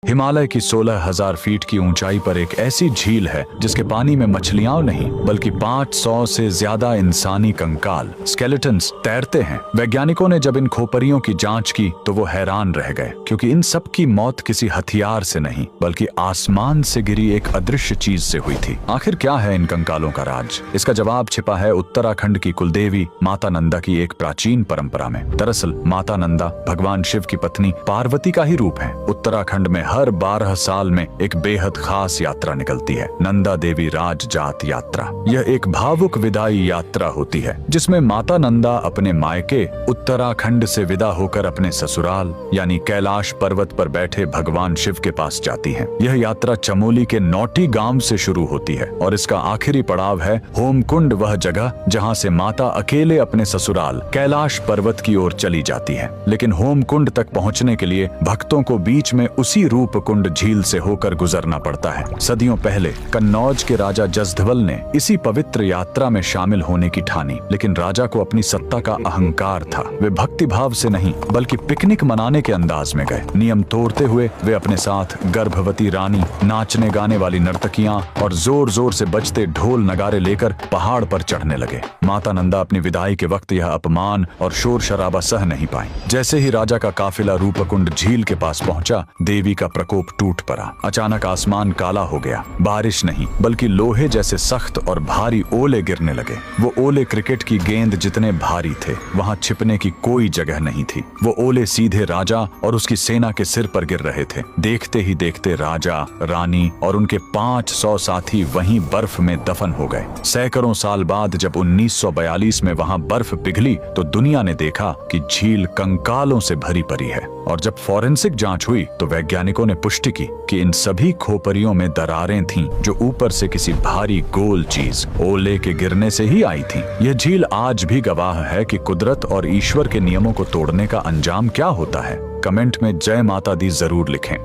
हिमालय की 16,000 फीट की ऊंचाई पर एक ऐसी झील है जिसके पानी में मछलियां नहीं बल्कि 500 से ज्यादा इंसानी कंकाल स्केलेटन्स तैरते हैं। वैज्ञानिकों ने जब इन खोपरियों की जांच की तो वो हैरान रह गए, क्योंकि इन सब की मौत किसी हथियार से नहीं बल्कि आसमान से गिरी एक अदृश्य चीज से हुई थी। आखिर क्या है इन कंकालों का राज? इसका जवाब छिपा है उत्तराखंड की कुलदेवी माता नंदा की एक प्राचीन परंपरा में। दरअसल माता नंदा भगवान शिव की पत्नी पार्वती का ही रूप है। उत्तराखंड में हर 12 साल में एक बेहद खास यात्रा निकलती है, नंदा देवी राज जात यात्रा। यह एक भावुक विदाई यात्रा होती है जिसमें माता नंदा अपने मायके उत्तराखंड से विदा होकर अपने ससुराल यानी कैलाश पर्वत पर बैठे भगवान शिव के पास जाती है। यह यात्रा चमोली के नौटी गांव से शुरू होती है और इसका आखिरी पड़ाव है होमकुंड, वह जगह जहां से माता अकेले अपने ससुराल कैलाश पर्वत की ओर चली जाती है। लेकिन होमकुंड तक पहुंचने के लिए भक्तों को बीच में उसी रूपकुंड झील से होकर गुजरना पड़ता है। सदियों पहले कन्नौज के राजा जसधवल ने इसी पवित्र यात्रा में शामिल होने की ठानी, लेकिन राजा को अपनी सत्ता का अहंकार था। वे भक्ति भाव से नहीं बल्कि पिकनिक मनाने के अंदाज में गए। नियम तोड़ते हुए वे अपने साथ गर्भवती रानी, नाचने गाने वाली नर्तकियां और जोर जोर से बजते ढोल नगारे लेकर पहाड़ पर चढ़ने लगे। माता नंदा अपनी विदाई के वक्त यह अपमान और शोर शराबा सह नहीं पाई। जैसे ही राजा का काफिला रूपकुंड झील के पास पहुंचा, देवी का प्रकोप टूट पड़ा। अचानक आसमान काला हो गया। बारिश नहीं बल्कि लोहे जैसे सख्त और भारी ओले गिरने लगे। वो ओले क्रिकेट की गेंद जितने भारी थे। वहां छिपने की कोई जगह नहीं थी। वो ओले सीधे राजा और उसकी सेना के सिर पर गिर रहे थे। देखते ही देखते राजा, रानी और उनके 500 साथी वहीं बर्फ में दफन हो गए। सैकड़ों साल बाद जब 1942 में वहां बर्फ पिघली तो दुनिया ने देखा कि झील कंकालों से भरी पड़ी है। और जब फॉरेंसिक जांच हुई तो वैज्ञानिकों ने पुष्टि की कि इन सभी खोपरियों में दरारें थीं जो ऊपर से किसी भारी गोल चीज ओले के गिरने से ही आई थीं। यह झील आज भी गवाह है कि कुदरत और ईश्वर के नियमों को तोड़ने का अंजाम क्या होता है। कमेंट में जय माता दी जरूर लिखें।